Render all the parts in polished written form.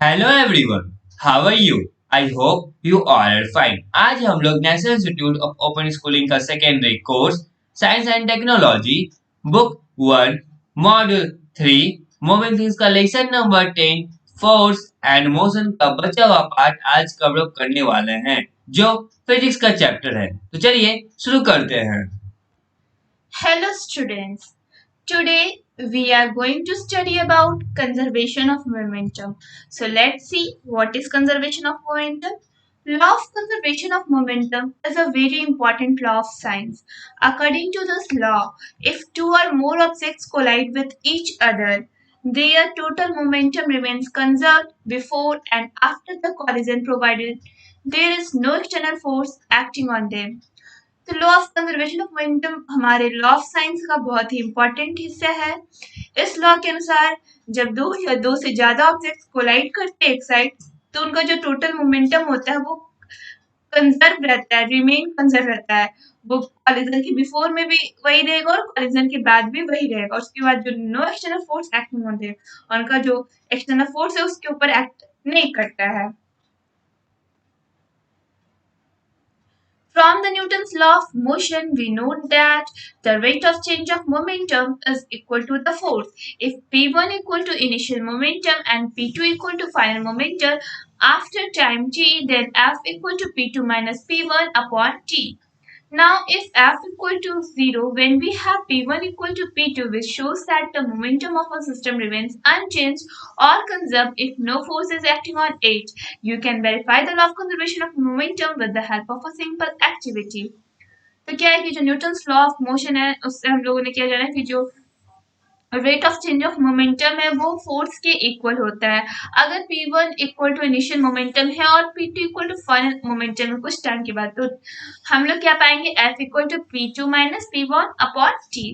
Hello everyone, how are you? I hope you all are fine. आज हम लोग national institute of open schooling का secondary course science and technology book 1 module 3 moving things का lesson number 10 force and motion का बचा हुआ part आज cover करने वाले हैं जो फिजिक्स का चैप्टर है। तो चलिए शुरू करते हैं। Hello students. Today we are going to study about conservation of momentum. So let's see what is conservation of momentum. Law of conservation of momentum is a very important law of science. According to this law, if two or more objects collide with each other, their total momentum remains conserved before and after the collision provided there is no external force acting on them. तो law of conservation of momentum हमारे law of science का बहुत ही important हिस्सा है। इस law के अनुसार जब दो या दो से ज्यादा ऑब्जेक्ट्स कोलाइड करते हैं एक साइड, तो उनका जो टोटल मोमेंटम होता है वो कंजर्व रहता है, रिमेन कंजर्व रहता है। वो कॉलिजन के बिफोर में भी वही रहेगा और कॉलिजन के बाद भी वही रहेगा। उसके बाद जो नो एक्सटर्नल फोर्स एक्टिंग होते हैं, उनका जो एक्सटर्नल फोर्स है उसके ऊपर एक्ट नहीं करता है। From the Newton's law of motion, we know that the rate of change of momentum is equal to the force. If P1 equal to initial momentum and P2 equal to final momentum after time t, then F equal to P2 minus P1 upon t. Now, if F equal to 0, when we have P1 equal to P2, which shows that the momentum of a system remains unchanged or conserved if no force is acting on it, you can verify the law of conservation of momentum with the help of a simple activity. तो क्या है कि जो Newton's law of motion है उससे हम लोगों ने क्या जाना कि जो rate of change of momentum है वो फोर्स के इक्वल होता है। अगर P1 equal to initial momentum है और P2 equal to final momentum है कुछ टाइम के बाद, तो हम लोग क्या पाएंगे F equal to P2 minus P1 upon T।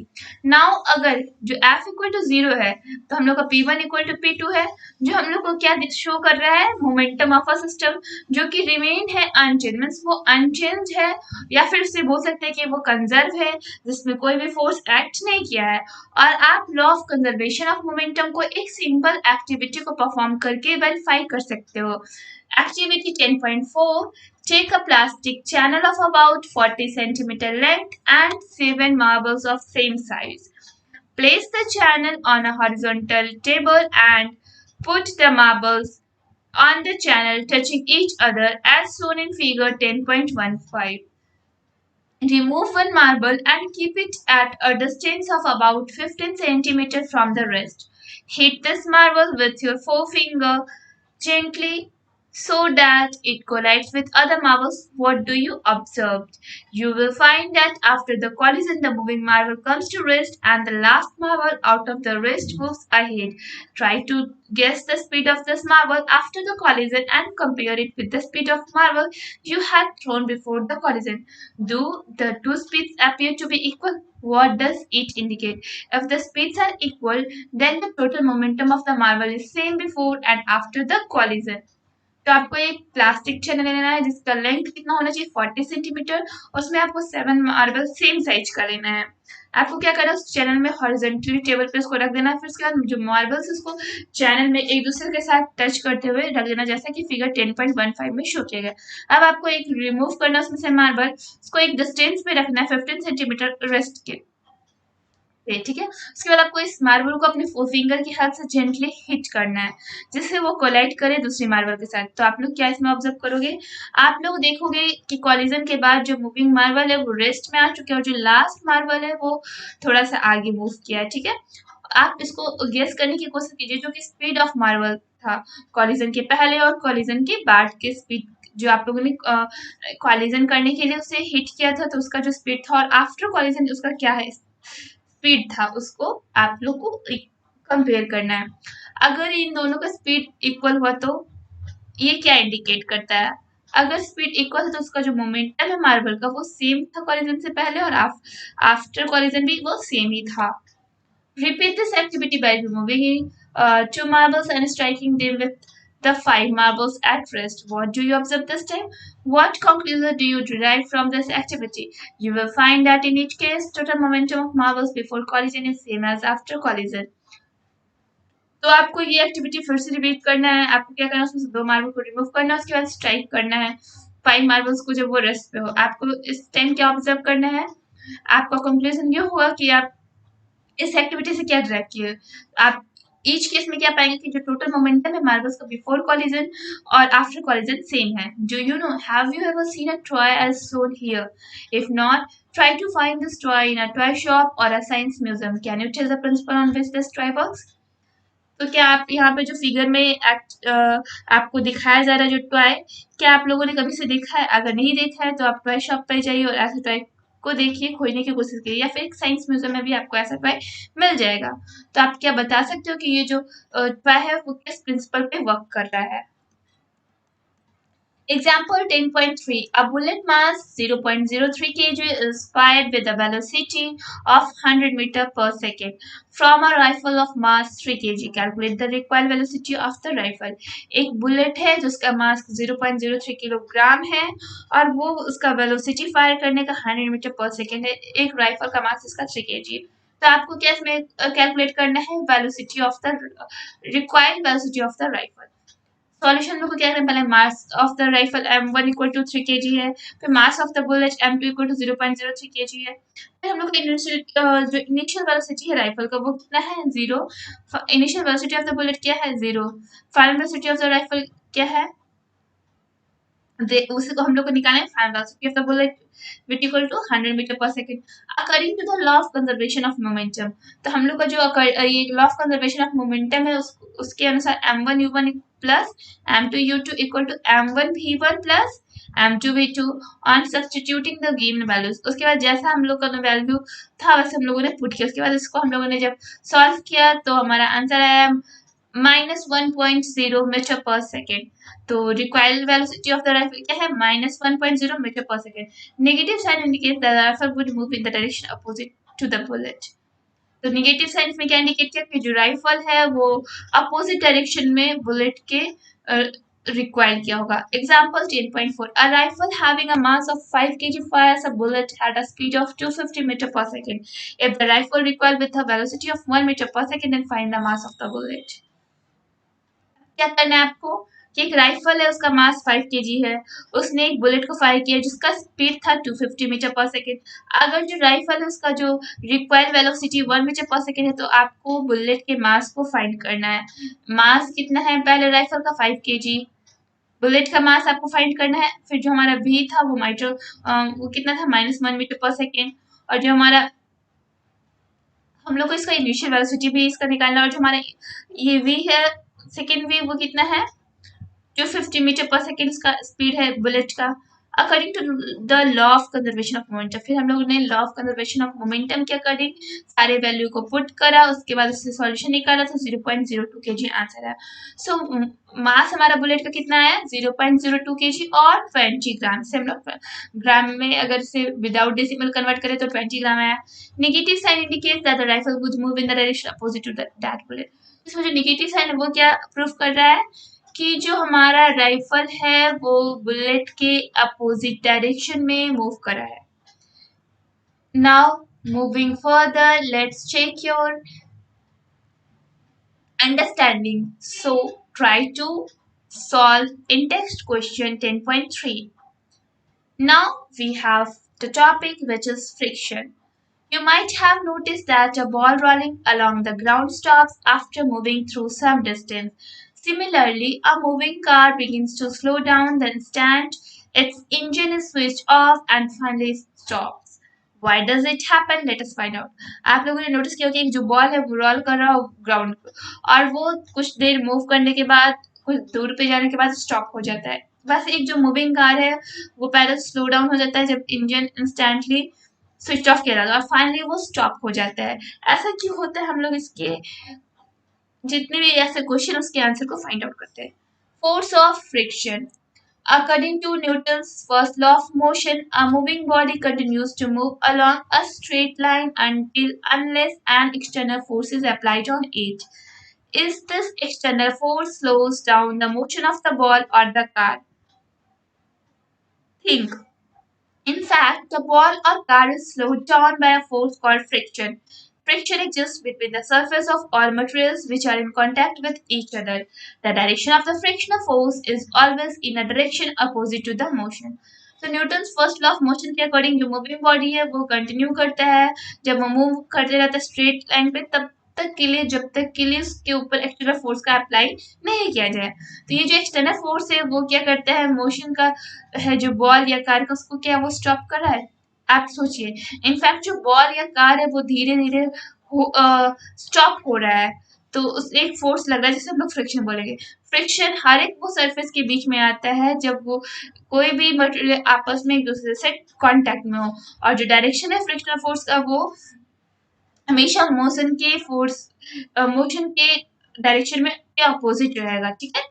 Now अगर जो F इक्वल टू 0 है तो हम लोग का P1 इक्वल टू P2 है, जो हम लोग को क्या शो कर रहा है, मोमेंटम ऑफ अ सिस्टम जो कि रिमेन है अनचेंज, मीन्स वो अनचेंज है या फिर उसे बोल सकते हैं कि वो कंजर्व है जिसमें कोई भी फोर्स एक्ट नहीं किया है। और आप law of conservation of momentum को एक सिंपल एक्टिविटी को परफॉर्म करके वेरीफाई कर सकते हो। Activity 10.4, take a plastic channel of about 40 centimeter length and 7 marbles of same size. Place the channel on a horizontal table and put the marbles on the channel touching each other as shown in figure 10.15. Remove one marble and keep it at a distance of about 15 centimeters from the rest. Hit this marble with your forefinger gently so that it collides with other marbles. What do you observe? You will find that after the collision, the moving marble comes to rest and the last marble out of the rest moves ahead. Try to guess the speed of this marble after the collision and compare it with the speed of marble you had thrown before the collision. Do the two speeds appear to be equal? What does it indicate? If the speeds are equal, then the total momentum of the marble is same before and after the collision. तो आपको एक plastic channel लेना है जिसका length कितना होना चाहिए 40 centimetre, उसमें आपको 7 मार्बल सेम साइज का लेना है। आपको क्या करना है, उस चैनल में हॉरिजॉन्टली टेबल पे उसको रख देना है, फिर उसके बाद जो मार्बल्स उसको चैनल में एक दूसरे के साथ टच करते हुए रख देना, जैसा कि फिगर 10.15 में शो किया गया। अब आपको एक रिमूव करना है उसमें से मार्बल, उसको एक डिस्टेंस पे रखना है 15 सेंटीमीटर रेस्ट के, ठीक है। उसके बाद आपको इस मार्बल को अपने फिंगर की हेल्प से जेंटली हिट करना है जिससे वो कोलाइड करे दूसरी मार्बल के साथ। तो आप लोग क्या इसमें ऑब्जर्व करोगे, आप लोग देखोगे कि कॉलिजन के बाद जो मूविंग मार्बल है वो रेस्ट में आ चुके हैं और जो लास्ट मार्बल है वो थोड़ा सा आगे मूव किया है, ठीक है। आप इसको गेस करने की कोशिश कीजिए जो कि स्पीड ऑफ मार्बल था कॉलिजन के पहले और कॉलिजन के बाद के स्पीड, जो आप लोगों ने कॉलिजन करने के लिए उसे हिट किया था तो उसका जो स्पीड था और आफ्टर कॉलिजन उसका क्या है स्पीड था, उसको आप लोग को कंपेयर करना है। अगर इन दोनों का स्पीड इक्वल हुआ तो ये क्या इंडिकेट करता है, अगर स्पीड इक्वल है तो उसका जो मोमेंटम है मार्बल का वो सेम था कॉलिजन से पहले और आफ्टर कॉलिजन भी वो सेम ही था। Repeat this activity by removing two marbles and striking them with the 5 marbles at rest. What do you observe this time? What conclusion do you derive from this activity? You will find that in each case, total momentum of marbles before collision is same as after collision. तो आपको ये activity फिर से repeat करना है। आपको क्या करना है, उसमें से 2 मार्बल को रिमूव करना है, उसके बाद स्ट्राइक करना है 5 मार्बल्स को जब वो रेस्ट पे हो। आपको इस टाइम क्या ऑब्जर्व करना है, आपका कंक्लूजन ये होगा कि आप इस एक्टिविटी से क्या ड्राइव किए। आप ईच केस में क्या पाएंगे कि जो टोटल मोमेंटम है मार्बल्स का बिफोर कॉलिजन और आफ्टर कॉलिजन सेम है। Do you know, have you ever seen a toy as shown here? If not, try to find this toy in a toy shop or a science museum. Can you tell the principle on which this toy works? तो क्या आप यहाँ पे जो figure में आपको दिखाया जा रहा है जो टॉय, क्या आप लोगों ने कभी से देखा है? अगर नहीं देखा है तो आप टॉय शॉप पे जाइए और ऐसे टॉय को देखिए, खोजने की कोशिश करिए, या फिर एक साइंस म्यूजियम में भी आपको ऐसा टॉय मिल जाएगा। तो आप क्या बता सकते हो कि ये जो टॉय है वो किस प्रिंसिपल पे वर्क कर रहा है? Example 10.3. A bullet mass 0.03 kg is fired with a velocity of 100 meter per second from a rifle of mass 3 kg. Calculate the required velocity of the rifle. एक बुलेट है जिसका मास 0.03 किलोग्राम है और वो उसका वेलोसिटी फायर करने का 100 metre per second है। एक राइफल का मास इसका 3 kg। तो आपको क्या इसमें कैलकुलेट करना है, velocity of the required velocity of the rifle. Solution में को क्या करें, पहले mass of the rifle m1 equal to 3 kg है, फिर mass of the bullet m2 equal to 0.03 kg है। फिर हम लोग का जो इनिशियल वेलोसिटी है राइफल का वो कितना है, 0। Initial velocity of the bullet क्या है, 0। Final velocity of the rifle क्या है, उसी को हम लोग को निकालना है, final velocity of the bullet which equal to 100 metre per second according to the law of conservation of momentum. तो हम लोग का जो ये law of conservation of momentum है उसके अनुसार m1 u1 plus m2 u2 equal to m1 v1 plus m2 v2 on substituting the given values. उसके बाद जैसा हम लोग का वैल्यू था वैसे हम लोगों ने पुट किया। उसके बाद इसको हम लोगों ने जब सॉल्व किया तो हमारा आंसर आया -1.0 मीटर पर सेकेंड। तो required velocity of the rifle क्या है, -1.0 meter per second. Negative sign indicate the rifle would move in the direction opposite to the bullet. तो नेगेटिव साइन में क्या इंडिकेट किया कि जो राइफल है वो अपोजिट डायरेक्शन में बुलेट के रिक्वायर किया होगा। Example 10.4. A rifle having a mass of 5 kg fires a bullet at a speed of 250 meter per second. If the rifle recoiled with a velocity of 1 meter per second, then find the mass of the bullet. क्या करना है आपको कि एक rifle है उसका मास 5 kg है, उसने एक बुलेट को फायर किया जिसका स्पीड था 250 मीटर पर सेकेंड। अगर जो राइफल है उसका जो required velocity 1 metre per second है तो आपको बुलेट के मास को फाइंड करना है। मास कितना है पहले राइफल का 5 kg, बुलेट का मास आपको फाइंड करना है। फिर जो हमारा v था वो वो कितना था, -1 मीटर पर सेकेंड। और जो हमारा हम लोग को इसका इनिशियल वेलोसिटी भी इसका निकालना है। और जो हमारा ये v है सेकेंड v वो कितना है, 250 मीटर पर सेकेंड का स्पीड है बुलेट का according to the law of conservation of momentum. फिर हम लोगों ने law of conservation of momentum के अकॉर्डिंग सारे वैल्यू को पुट करा, उसके बाद उससे सॉल्यूशन निकाला तो 0.02 kg आंसर है। सो मास हमारा बुलेट का कितना आया, 0.02 kg और 20 ग्राम से हम लोग ग्राम में अगर से विदाउट डेसिमल कन्वर्ट करें तो 20 ग्राम आया। Negative sign indicates that the rifle would move in the direction opposite to that bullet. इसमें जो नेगेटिव साइन है वो क्या प्रूफ कर रहा है कि जो हमारा राइफल है वो बुलेट के अपोजिट डायरेक्शन में मूव कर रहा है। Now moving further, let's check your understanding. So try to solve in text question 10.3. Now we have the topic which is friction. You might have noticed that a ball rolling along the ground stops after moving through some distance. Similarly, a moving car begins to slow down the instant its engine is switched off and finally stops. Why does it happen? Let us find out. आप लोगों ने notice किया कि एक जो ball है वो role कर रहा हो ग्राउंड पर और वो कुछ देर मूव करने के बाद कुछ दूर पे जाने के बाद स्टॉप हो जाता है। बस एक जो मूविंग कार है वो पहले स्लो डाउन हो जाता है जब इंजन इंस्टेंटली स्विच ऑफ किया जाता है और फाइनली वो स्टॉप हो जाता है। ऐसा क्यों होता है, हम लोग इसके जितने भी ऐसे क्वेश्चन उसके आंसर को फाइंड आउट करते हैं। Force of friction. According to Newton's first law of motion, a moving body continues to move along a straight line unless an external force is applied on it. Is this external force slows down the motion of the ball or the car? Think. In fact, the ball or car is slowed down by a force called friction. Friction exists between the surface of all materials which are in contact with each other. The direction of the frictional force is always in a direction opposite to the motion. तो Newton first law of motion के according जो moving body है वो continue करता है, जब वो move करते रहता है स्ट्रेट लाइन पे तब तक के लिए, जब तक के लिए उसके ऊपर एक्सटर्नल फोर्स का अप्लाई नहीं किया जाए। तो ये जो एक्सटर्नल फोर्स है वो क्या करता है, मोशन का है जो बॉल या कार का, उसको क्या वो स्टॉप कर रहा है। आप सोचिए, इनफैक्ट जो बॉल या कार है वो धीरे धीरे स्टॉप हो रहा है, तो उस एक फोर्स लग रहा है जिसे हम लोग फ्रिक्शन बोलेंगे। फ्रिक्शन हर एक वो सरफेस के बीच में आता है जब वो कोई भी मटेरियल आपस में एक दूसरे से कांटेक्ट में हो, और जो डायरेक्शन है फ्रिक्शनल फोर्स का वो हमेशा मोशन के डायरेक्शन में अपोजिट रहेगा, ठीक है।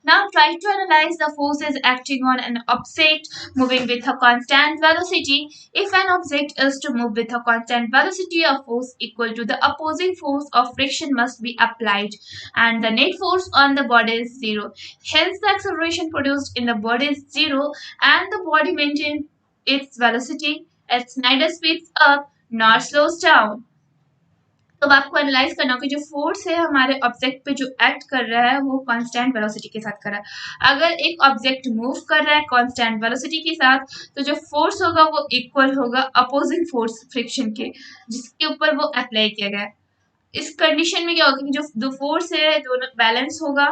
Now try to analyze the forces acting on an object moving with a constant velocity. If an object is to move with a constant velocity, a force equal to the opposing force of friction must be applied, and the net force on the body is zero. Hence, the acceleration produced in the body is zero, and the body maintains its velocity. It neither speeds up nor slows down. तो अब आपको analyse करना होगा कि जो force है हमारे object पे जो एक्ट कर रहा है वो कांस्टेंट वेलोसिटी के साथ कर रहा है। अगर एक ऑब्जेक्ट मूव कर रहा है कांस्टेंट वेलोसिटी के साथ, तो जो फोर्स होगा वो इक्वल होगा अपोजिंग फोर्स फ्रिक्शन के, जिसके ऊपर वो अप्लाई किया गया है। इस कंडीशन में क्या होगा कि जो दो फोर्स है दोनों बैलेंस होगा,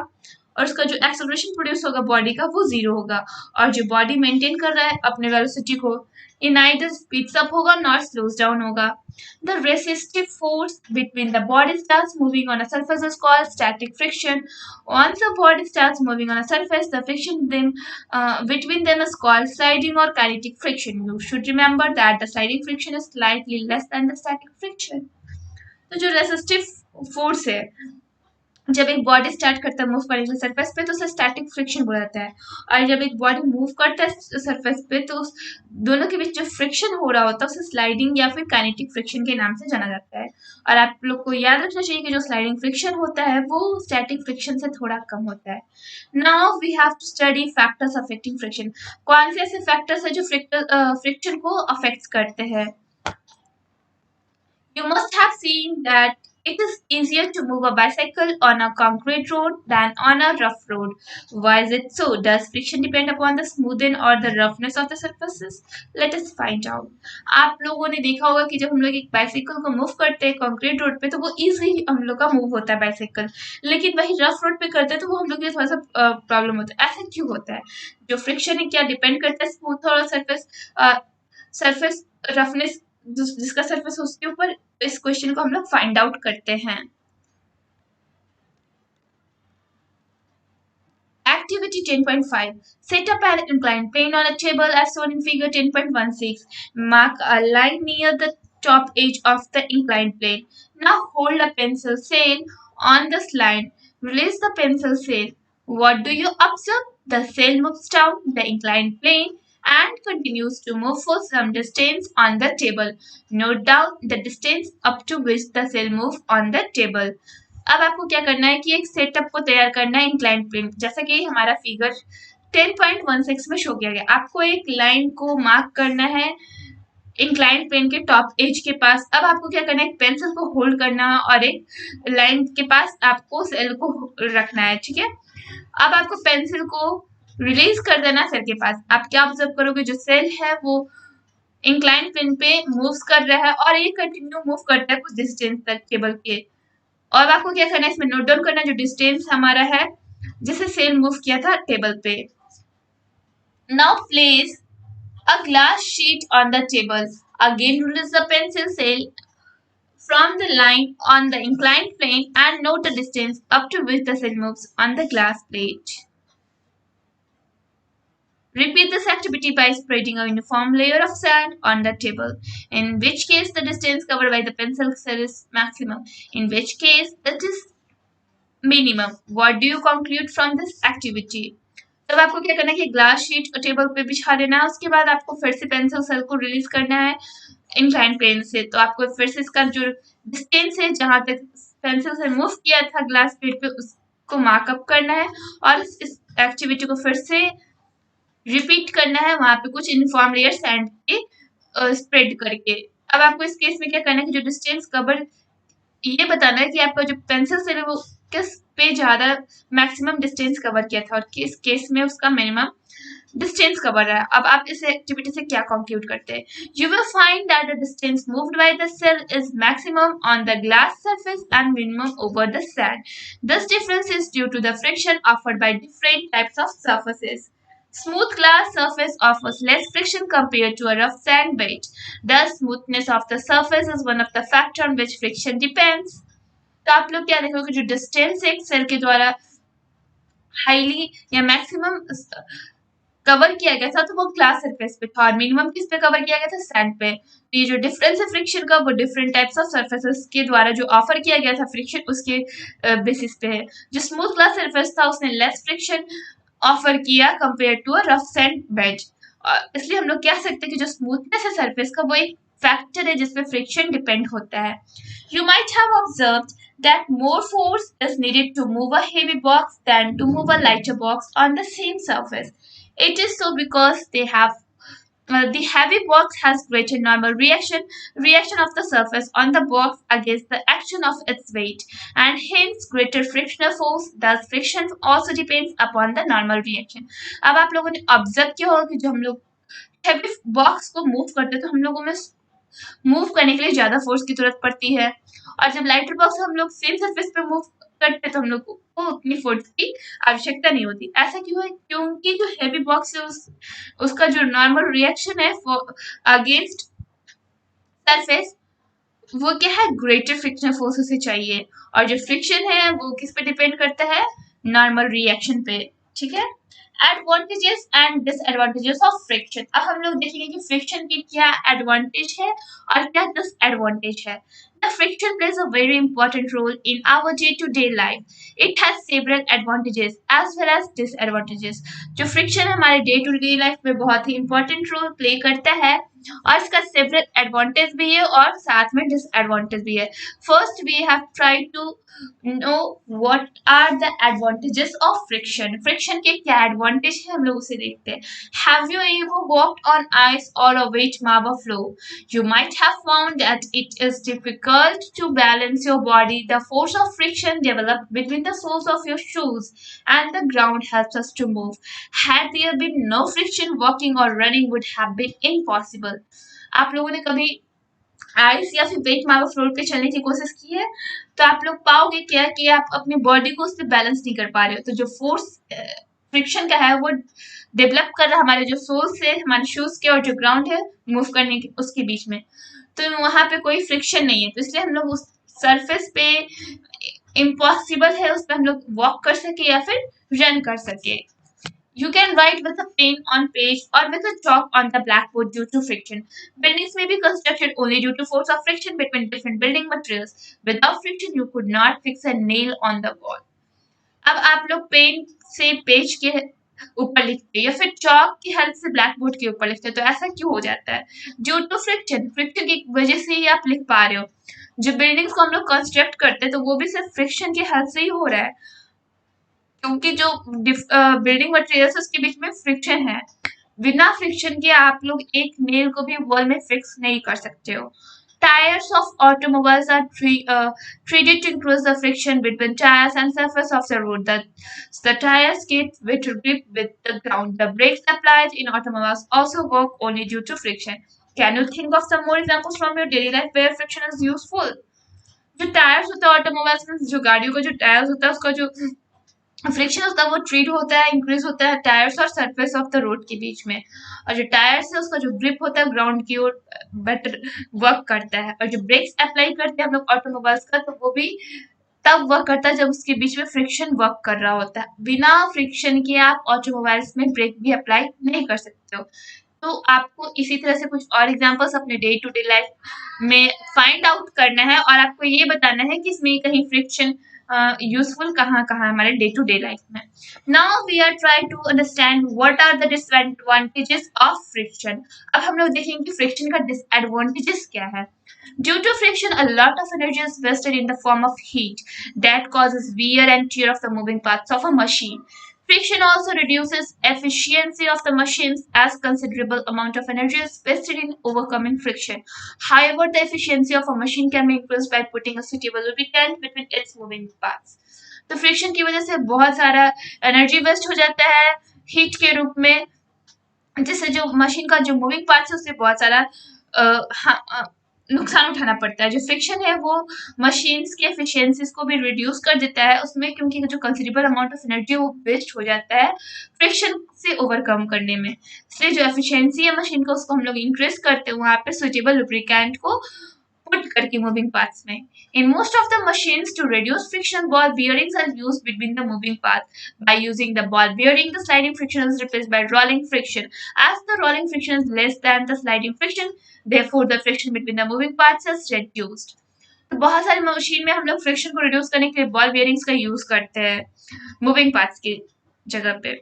और उसका जो एक्सेलरेशन प्रोड्यूस होगा बॉडी का वो जीरो होगा, और जो बॉडी मेंटेन कर रहा है अपने वेलोसिटी को, ये नाइदर स्पीड्स अप होगा नॉट स्लोज डाउन होगा। The resistive force between the body starts moving on a surface is called static friction. Once a body starts moving on a surface, the friction between them is called sliding or kinetic friction. You should remember that the sliding friction is slightly less than the static friction. तो जो resistive force है जब एक body start करता है move करने के लिए सरफेस पे तो उसे स्टैटिक फ्रिक्शन बोला जाता है, और जब एक बॉडी मूव करता है सरफेस पे तो उस दोनों के बीच जो फ्रिक्शन हो रहा होता है उसे स्लाइडिंग या फिर काइनेटिक फ्रिक्शन के नाम से जाना जाता है। और आप लोग को याद रखना चाहिए कि जो स्लाइडिंग फ्रिक्शन होता है वो स्टैटिक फ्रिक्शन से थोड़ा कम होता है। Now we have to study factors affecting friction. कौन से ऐसे फैक्टर्स है जो फ्रिक्शन को अफेक्ट करते हैं। You must have seen that it is easier to move a bicycle on a concrete road than on a rough road. Why is it so? Does friction depend upon the smoothness or the roughness of the surfaces? Let us find out. आप लोगों ने देखा होगा कि जब हम लोग एक बाइसाइकिल को मूव करते हैं कंक्रीट रोड पे तो वो इजी हम लोग का मूव होता है बाइसाइकिल, लेकिन वही रफ रोड पे करते हैं तो वो हम लोग के लिए थोड़ा सा प्रॉब्लम होता है। ऐसा क्यों होता है? जो फ्रिक्शन है क्या डिपेंड करता है स्मूथ और सरफेस रफनेस जिसका सरफेस है उसके ऊपर। इस क्वेश्चन को हम लोग फाइंड आउट करते हैं। Activity 10.5. Set up an inclined plane on a table as shown in figure 10.16. Mark a line near the top edge of the inclined plane. Now hold a pencil sail on this line. Release the pencil sail. What do you observe? The sail moves down the inclined plane and continues to move for some distance on the table. Note down the distance up to which the sail moves on the table. अब आपको क्या करना है कि एक setup को तैयार करना है इंक्लाइंड प्लेन, जैसा कि हमारा फिगर 10.16 में शो किया गया। आपको एक लाइन को मार्क करना है इंक्लाइंड प्लेन के टॉप एज के पास। अब आपको क्या करना है, एक पेंसिल को होल्ड करना है और एक लाइन के पास आपको सेल को रखना है, ठीक है। अब आपको पेंसिल को रिलीज कर देना सेल के पास। आप क्या ऑब्जर्व करोगे, जो सेल है वो इंक्लाइंड प्लेन पे मूव्स कर रहा है और ये कंटिन्यू मूव करता है कुछ डिस्टेंस तक टेबल के। और आपको क्या करना है, इसमें नोट डाउन करना जो डिस्टेंस हमारा है जिसे सेल मूव किया था टेबल पे। Now place a glass sheet on the table. Again release the pencil sail from the line on the inclined plane and note the distance up to which the sail moves on the glass plate. Repeat this activity by spreading a uniform layer of sand on the table, in which case the distance covered by the pencil sail is maximum, in which case it is minimum. What do you conclude from this activity? तब आपको क्या करना है कि glass sheet table पे बिछा देना है, उसके बाद आपको फिर से पेंसिल सेल को रिलीज करना है इंक्लाइंड प्लेन से। तो आपको फिर से इसका जो डिस्टेंस है जहां तक पेंसिल से मूव किया था ग्लास प्लेट पे उसको मार्कअप करना है और इस एक्टिविटी को फिर से रिपीट करना है वहां पे कुछ यूनिफॉर्म लेयर सैंड के स्प्रेड करके। अब आपको इस केस में क्या करना है कि जो डिस्टेंस कवर ये बताना है कि आपका जो पेंसिल से वो किस पे ज्यादा मैक्सिमम डिस्टेंस कवर किया था और किस केस में उसका मिनिमम डिस्टेंस कवर है। अब आप इस एक्टिविटी से क्या कंक्लूड करते हैं? You will find that the distance moved by the cell is maximum on the glass surface and minimum over the sand. This difference is due to the friction offered by different types of surfaces. Smooth glass surface offers less friction compared to a rough sand bed. The smoothness of the surface is one of the factors on which friction depends. तो आप लोग क्या देखोगे, जो distance एक cell के द्वारा highly या मैक्सिमम कवर किया गया था तो वो ग्लास सरफेस पे था और मिनिमम किस पे कवर किया गया था, सैंड पे। तो ये जो डिफरेंस है फ्रिक्शन का वो डिफरेंट टाइप्स ऑफ सरफेसेस के द्वारा जो ऑफर किया गया था फ्रिक्शन उसके बेसिस पे है। जो स्मूथ ग्लास सरफेस था उसने लेस फ्रिक्शन ऑफर किया compare to a rough sand bed. इसलिए हम लोग कह सकते हैं कि जो स्मूथनेस है सरफेस का वो एक फैक्टर है जिसपे फ्रिक्शन डिपेंड होता है। You might have observed that more force is needed to move a heavy box than to move a lighter box on the same surface. It is so because the heavy box has greater normal reaction of the surface on the box against the action of its weight, and hence greater frictional force. Thus, friction also depends upon the normal reaction. अब आप लोगों ने observe किया होगा कि जो हम लोग हैवी बॉक्स को मूव करते हैं तो हम लोगों में मूव करने के लिए ज्यादा फोर्स की जरूरत पड़ती है, और जब लाइटर बॉक्स हम लोग सेम सरफेस पे मूव करते हैं तो हम लोग को उतनी फोर्स की आवश्यकता नहीं होती। ऐसा क्यों है? क्योंकि जो हैवी बॉक्स है उसका जो नॉर्मल रिएक्शन है अगेंस्ट सरफेस वो क्या है, ग्रेटर फ्रिक्शनल फोर्स उसे चाहिए, और जो फ्रिक्शन है वो किस पे डिपेंड करता है, नॉर्मल रिएक्शन पे। ठीक है। Advantages and disadvantages of friction. अब हम लोग देखेंगे कि फ्रिक्शन की क्या एडवांटेज है और क्या डिसएडवांटेज है। The friction plays a very important role in our day-to-day life. It has several advantages as well as disadvantages. जो फ्रिक्शन हमारे डे टू डे लाइफ में बहुत ही इंपॉर्टेंट रोल प्ले करता है और इसका सेवरल एडवांटेज भी है और साथ में डिसएडवांटेज भी है। First we have try to know what are the advantages of friction. Friction के क्या एडवांटेज है हम लोग उसे देखते हैं। Have you ever walked on ice और a wet marble floor? You might have found that it is difficult to balance your body. The force of friction developed between the soles of your shoes and the ground helps us to move. Had there been no friction, walking or running would have been impossible. आप लोगों ने कभी ice या फिर wait marble floor पे चलने की कोशिश की है तो आप लोग पाओगे क्या कि आप अपनी बॉडी को उस पर बैलेंस नहीं कर पा रहे हो। तो जो फोर्स फ्रिक्शन का है वो डेवलप कर रहा हमारे जो सोल्स है, हमारे शूज के और जो ग्राउंड है मूव करने के उसके बीच में, तो वहां पे कोई फ्रिक्शन नहीं है, तो इसलिए हम लोग उस सरफेस पे इम्पॉसिबल है उस पर हम लोग वॉक कर सके या फिर रन कर सके। You can write with a pen on page or with a chalk on the blackboard due to friction. Buildings may be constructed only due to force of friction between different building materials. Without friction, you could not fix a nail on the wall. अब आप लोग pen से page के ऊपर लिखते या फिर chalk की हेल्प से ब्लैक बोर्ड के ऊपर लिखते, तो ऐसा क्यों हो जाता है? Due to friction. फ्रिक्शन की वजह से ही आप लिख पा रहे हो। जो बिल्डिंग्स को हम लोग कंस्ट्रक्ट करते हैं तो वो भी सिर्फ फ्रिक्शन की हेल्प से ही हो रहा है, क्योंकि जो बिल्डिंग मटेरियल्स उसके बीच में फ्रिक्शन है। बिना फ्रिक्शन के आप लोग एक नेल को भी वॉल में फिक्स नहीं कर सकते हो। Tires of automobiles are treated to increase the friction between tires and surface of the road. The tires get better grip with the ground. The brakes applied in automobiles also work only due to friction. Can you think of some more examples from your daily life where friction is useful? जो tyres होता है automobiles में, जो गाड़ियों का जो tyres होता है उसका जो फ्रिक्शन होता है वो ट्रीट होता है, इंक्रीज होता है टायर्स और सरफेस ऑफ द रोड के बीच में, और जो टायर्स है उसका जो ग्रिप होता है ग्राउंड की ओर बेटर वर्क करता है, और जो ब्रेक्स अप्लाई करते हैं हम लोग ऑटोमोबाइल्स का तो वो भी तब वर्क करता है जब उसके बीच में फ्रिक्शन वर्क कर रहा होता है। बिना फ्रिक्शन के आप ऑटोमोबाइल्स में ब्रेक भी अप्लाई नहीं कर सकते हो। तो आपको इसी तरह से कुछ और एग्जांपल्स अपने डे टू डे लाइफ में फाइंड आउट करना है और आपको ये बताना है कि इसमें कहीं फ्रिक्शन यूजफुल कहाँ कहाँ हमारे डे टू डे लाइफ में। Now we are try to understand what are the disadvantages of friction. अब हम लोग देखेंगे कि फ्रिक्शन का डिसएडवांटेजेस क्या है। Due to friction, a lot of energy is wasted in the form of heat that causes wear and tear of the moving parts of a machine. Friction also reduces efficiency of the machines as considerable amount of energy is wasted in overcoming friction. However, the efficiency of a machine can be increased by putting a suitable lubricant between its moving parts. तो friction की वजह से बहुत सारा energy waste हो जाता है heat के रूप में, जिससे जो मशीन का जो मूविंग पार्ट्स है उससे बहुत सारा नुकसान उठाना पड़ता है। जो फ्रिक्शन है वो मशीन्स की एफिशिएंसीज को भी रिड्यूस कर देता है उसमें, क्योंकि जो कंसिडरेबल अमाउंट ऑफ एनर्जी वो वेस्ट हो जाता है फ्रिक्शन से ओवरकम करने में। इसलिए जो एफिशिएंसी है मशीन का उसको हम लोग इंक्रीज करते हैं वहाँ पे सुटेबल लुब्रिकेंट को put करके moving parts में. In most of the machines, to reduce friction, ball bearings are used between the moving parts. By using the ball bearing, the sliding friction is replaced by rolling friction. As the rolling friction is less than the sliding friction, therefore the friction between the moving parts is reduced. तो बहुत सारी machine में हम लोग friction को reduce करने के लिए बॉल बेयरिंग्स का यूज करते हैं मूविंग पार्ट्स की जगह पे।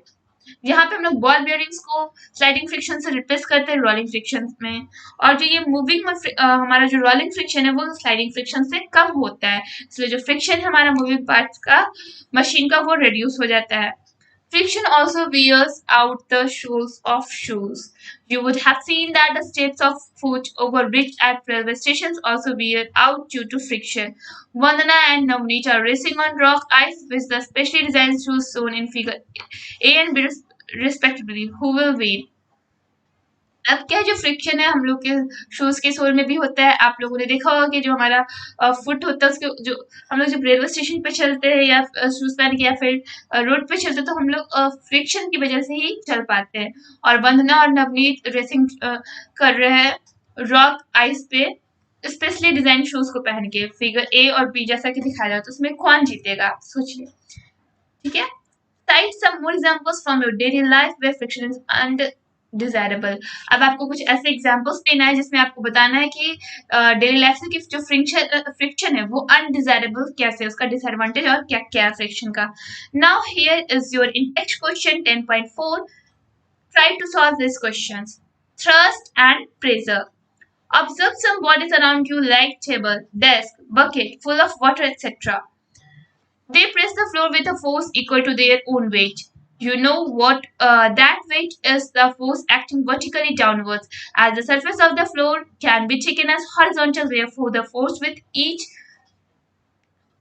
यहाँ पे हम लोग बॉल बेयरिंग्स को स्लाइडिंग फ्रिक्शन से रिप्लेस करते हैं रोलिंग फ्रिक्शन में, और जो ये मूविंग में हमारा जो रोलिंग फ्रिक्शन है वो स्लाइडिंग फ्रिक्शन से कम होता है, इसलिए जो फ्रिक्शन है हमारा मूविंग पार्ट्स का मशीन का वो रिड्यूस हो जाता है। Friction also wears out the soles of shoes. You would have seen that the steps of foot over bridge at railway stations also wear out due to friction. Vandana and Navneet are racing on rock ice with the specially designed shoes shown in figure A and B respectively. Who will win? अब क्या जो friction है हम लोग के shoes के soul में भी होता है। आप लोगों ने देखा होगा कि जो हमारा फुट होता है उसके जो हम लोग जब रेलवे स्टेशन पे चलते हैं या शूज पहन के या फिर रोड पे चलते हैं तो हम लोग फ्रिक्शन की वजह से ही चल पाते हैं। और वंदना और नवनीत रेसिंग कर रहे हैं रॉक आइस पे स्पेशली डिजाइन शूज को पहन के। फिगर ए और बी जैसा कि दिखाया जाता है, तो उसमें कौन जीतेगा सोचिए, ठीक है। Cite some more examples from your daily life where friction is undesirable. अब आपको कुछ ऐसे एग्जाम्पल्स देना है जिसमें आपको बताना है कि डेली लाइफ से जो फ्रिक्शन है वो अनडिजायरेबल कैसे है, उसका डिसएडवांटेज और क्या क्या है फ्रिक्शन का। Now here is your in text question 10.4. Try to solve these questions. Thrust and pressure. Observe some bodies around you like table, desk, bucket full of water, etc. They press the floor with a force equal to their own weight. You know what that weight is the force acting vertically downwards, as the surface of the floor can be taken as horizontal. Therefore, the force with each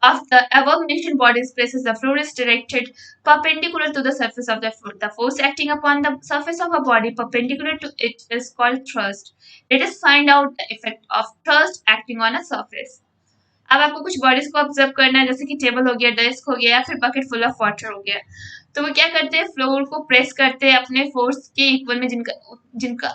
of the above mentioned bodies presses the floor is directed perpendicular to the surface of the floor. The force acting upon the surface of a body perpendicular to it is called thrust. Let us find out the effect of thrust acting on a surface. अब आपको कुछ bodies को observe करना है, जैसे कि table हो गया, डेस्क हो गया या फिर बकेट फुल ऑफ वाटर हो गया। तो वो क्या करते हैं, फ्लोर को प्रेस करते हैं अपने फोर्स के इक्वल में, जिनका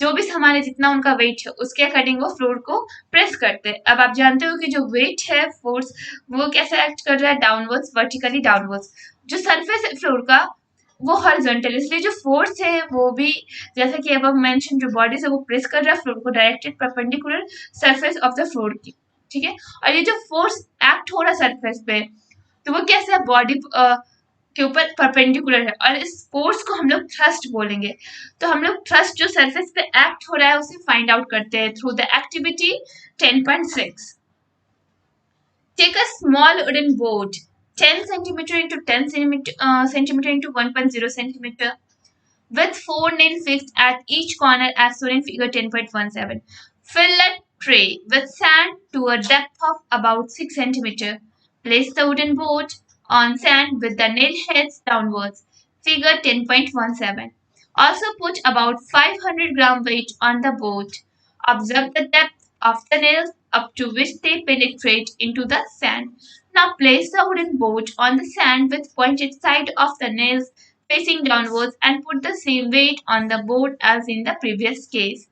जो भी सामान है जितना उनका वेट है उसके अकॉर्डिंग वो फ्लोर को प्रेस करते हैं। अब आप जानते हो कि जो वेट है फोर्स वो कैसे एक्ट कर रहा है, डाउनवर्ड्स, वर्टिकली डाउनवर्ड्स। जो सरफेस है फ्लोर का वो हॉरिजॉन्टल, इसलिए जो फोर्स है वो भी जैसा कि अब मेंशन जो बॉडीज है वो प्रेस कर रहा है फ्लोर को directed perpendicular surface of the floor की, ठीक है। और ये जो फोर्स एक्ट हो रहा है सरफेस पे तो वो कैसे है, बॉडी के ऊपर परपेंडिकुलर है, और इस फोर्स को हम लोग थ्रस्ट बोलेंगे। तो हम लोग थ्रस्ट जो सरफेस पे एक्ट हो रहा है उसे फाइंड आउट करते हैं through the activity 10.6. Take a small wooden board 10 centimeter into 10 centimeter into 1.0 centimeter with 4 nails fixed at each corner as shown in figure 10.17. Fill a tray with sand to a depth of about 6 centimeter. Place the wooden board on sand with the nail heads downwards. Figure 10.17. Also put about 500 gram weight on the board. Observe the depth of the nails up to which they penetrate into the sand. Now place the wooden board on the sand with pointed side of the nails facing downwards and put the same weight on the board as in the previous case.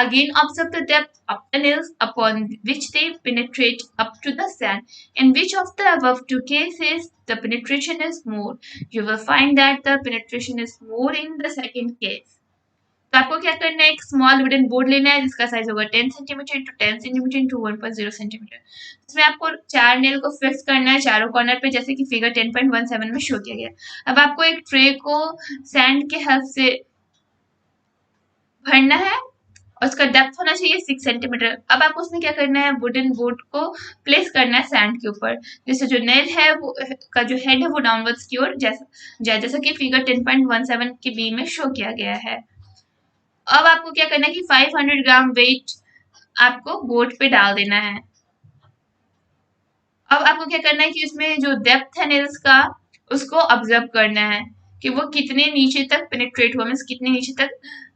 Again observe the depth of the nails upon which they penetrate up to the sand. In which of the above two cases the penetration is more? You will find that the penetration is more in the second case. तो आपको क्या करना है, एक small wooden board लेना है जिसका size होगा 10 centimetre into 10 centimetre into 1.0 centimetre. इसमें आपको 4 नेल को फिक्स करना है चारों कॉर्नर पे, जैसे कि फिगर 10.17 में शो किया गया। अब आपको एक ट्रे को सैंड के हेल्प से भरना है और उसका डेप्थ होना चाहिए 6 सेंटीमीटर। अब आपको उसमें क्या करना है, वुडन बोर्ड को प्लेस करना है सैंड के ऊपर, जिससे जो नेल है वो का जो हेड है वो डाउनवर्ड्स की ओर जैसा कि फिगर 10.17 के बी में शो किया गया है। अब आपको क्या करना है कि 500 ग्राम वेट आपको बोर्ड पे डाल देना है। अब आपको क्या करना है कि उसमें जो डेप्थ है नेल्स का उसको ऑब्जर्व करना है कि वो कितने नीचे तक पेनिट्रेट हुआ, मीन्स कितने नीचे तक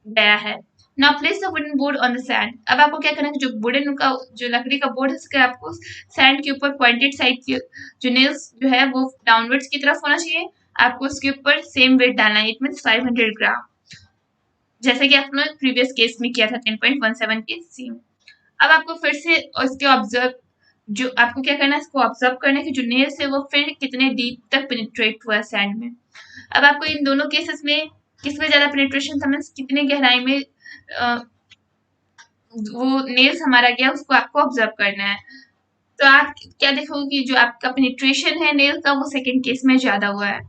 गया है। Now place the wooden board on the sand. अब आपको क्या करना है कि जो वुडन का जो लकड़ी का बोर्ड है उसके आपको सैंड के ऊपर पॉइंटेड साइड की जो नेल्स जो है वो डाउनवर्ड्स की तरफ होना चाहिए। आपको उसके ऊपर सेम वेट डालना है, इट मीन्स 500 ग्राम, जैसे कि आपने प्रीवियस केस में किया था 10.17 के सी। अब आपको फिर से उसके ऑब्जर्व जो आपको क्या करना है, इसको ऑब्जर्व करना है कि जो नेल्स है वो फिर कितने डीप तक पेनिट्रेट हुआ है सैंड में। अब आपको इन दोनों केसेस में किसमें ज्यादा पेनिट्रेशन था, मीन्स कितने गहराई में वो नेल्स हमारा गया उसको आपको ऑब्जर्व करना है। तो आप क्या देखोगे कि जो आपका पेनिट्रेशन है नेल का वो सेकंड केस में ज्यादा हुआ है।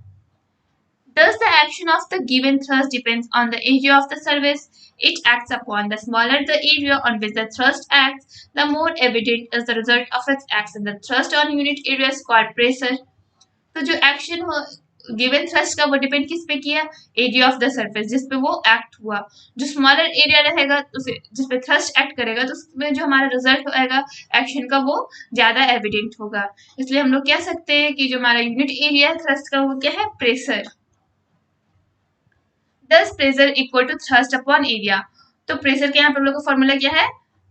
Thus, the action of the given thrust depends on the area of the surface it acts upon. The smaller the area on which the thrust acts, the more evident is the result of its action. The thrust on unit area is called pressure. तो जो action हो given thrust का वो depend किस पे किया, area of the surface जिस पे वो एक्ट हुआ। जो स्मॉलर एरिया रहेगा उसे जिस पे थ्रस्ट एक्ट करेगा तो उसमें जो हमारा रिजल्ट आएगा एक्शन का वो ज्यादा एविडेंट होगा। इसलिए हम लोग कह सकते हैं कि जो हमारा यूनिट एरिया थ्रस्ट का वो क्या है, pressure. Thus pressure equal to thrust upon area. तो प्रेशर के यहाँ पे हम लोग का फॉर्मूला क्या है,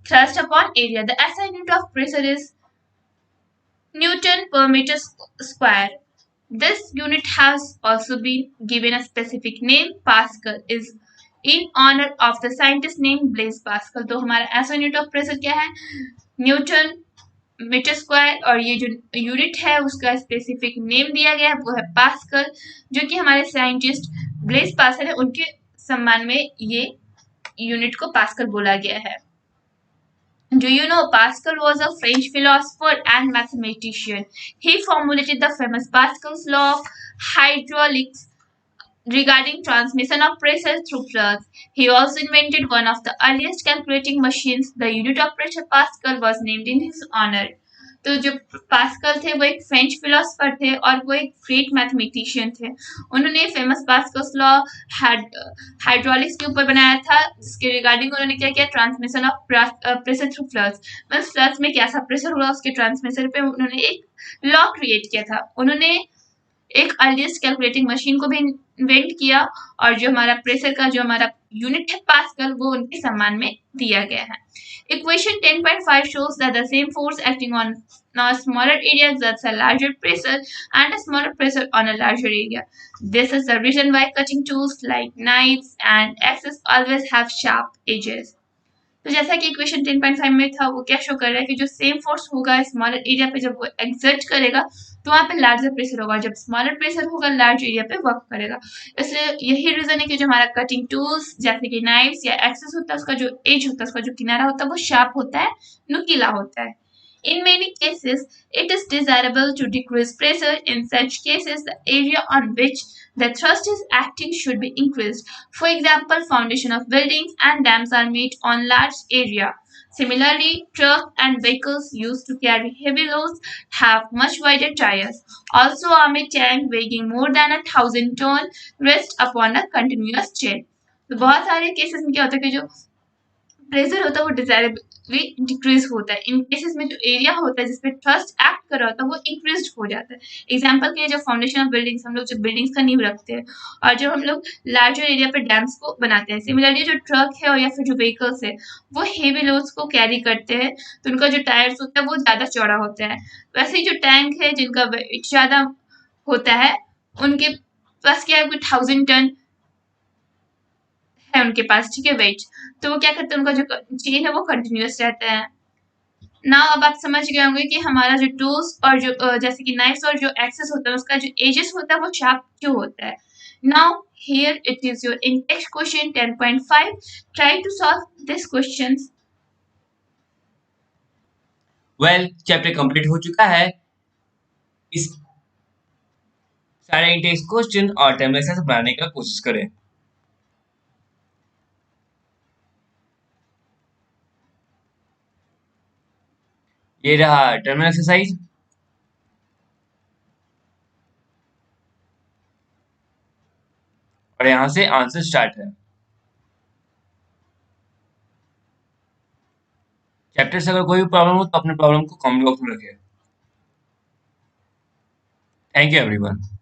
thrust upon area. The SI unit of pressure is Newton per meter square. This unit has also been given a specific name. Pascal is in honor of the scientist named Blaise Pascal. तो हमारा SI unit of pressure क्या है, Newton metre square, और ये जो unit है उसका specific name दिया गया है वो है पास्कल, जो कि हमारे साइंटिस्ट ब्लेस पास्कल है उनके सम्मान में ये यूनिट को पास्कल बोला गया है। Do you know Pascal was a French philosopher and mathematician? He formulated the famous Pascal's law of hydraulics regarding transmission of pressure through flux. He also invented one of the earliest calculating machines. The unit of pressure Pascal was named in his honor. तो जो pascal थे वो एक French philosopher थे और वो एक great mathematician थे। उन्होंने फेमस पास्कल्स लॉ हाइड्रोलिक्स के ऊपर बनाया था, जिसके रिगार्डिंग उन्होंने क्या किया, transmission of pressure through flux, मतलब फ्लक्स में कैसा प्रेशर हुआ उसके ट्रांसमिशन पे उन्होंने एक लॉ क्रिएट किया था। उन्होंने एक अर्लीस्ट कैलकुलेटिंग मशीन को भी इन्वेंट किया और जो हमारा प्रेशर का जो हमारा यूनिट है पास्कल वो उनके सम्मान में दिया गया है। Equation 10.5 shows that the same force acting on a smaller area exerts a larger pressure and a smaller pressure on a larger area. This is the reason why cutting tools like knives and axes always have sharp edges. तो जैसा कि equation 10.5 में था वो क्या show कर रहा है कि जो सेम फोर्स होगा स्मॉलर एरिया पे जब वो एक्सर्ट करेगा तो वहाँ पे लार्जर प्रेशर होगा, जब स्मॉलर प्रेशर होगा लार्ज एरिया पे वर्क करेगा। इसलिए यही रीजन है कि जो हमारा कटिंग टूल्स जैसे कि नाइफ्स या एक्सेस होता है उसका जो एज होता है उसका जो किनारा होता है वो शार्प होता है, नुकीला होता है। In many cases, it is desirable to decrease pressure. In such cases, the area on which the thrust is acting should be increased. For example, foundation of buildings and dams are made on large area. Similarly, trucks and vehicles used to carry heavy loads have much wider tires. Also, army tank weighing more than 1,000 tons rests upon a continuous chain. तो बहुत सारे cases में क्या होता है कि जो pressure होता है वो डिजायरेबली डिक्रीज होता है। इन केसेस में जो एरिया होता है जिसपे ट्रस्ट एक्ट कर रहा होता है वो इंक्रीज हो जाता है। एग्जांपल के लिए जो फाउंडेशन ऑफ बिल्डिंग्स हम लोग जो बिल्डिंग्स का नींव रखते हैं और जब हम लोग लार्जर एरिया पे डैम्स को बनाते हैं। सिमिलरली जो ट्रक है और या फिर जो व्हीकल्स है वो हेवी लोड्स को कैरी करते हैं तो उनका जो टायर्स होता है वो ज्यादा चौड़ा होता है। वैसे ही जो टैंक है जिनका वेट ज्यादा होता है उनके पास क्या है, 1,000 टन है उनके पास, ठीक है, वेट। तो वो क्या करते हैं, उनका जो चेन है वो कंटिन्यूअस रहता है। ना अब आप समझ गए होंगे कि हमारा जो टूल्स और जो जैसे कि नाइफ्स और जो एक्सेस होता है उसका जो एजेस होता है वो शार्प क्यों होता है। Now here it is your index question 10.5. Try to solve this questions. Well chapter complete हो चुका है। इस सारे इंटेक्स क्वेश्चन और टाइमलेस बनाने का कोशिश करें। ये रहा टर्मिनल एक्सरसाइज। और यहाँ से आंसर स्टार्ट है। चैप्टर से अगर कोई भी प्रॉब्लम हो तो अपने प्रॉब्लम को कमेंट बॉक्स में रखें। Thank you everyone.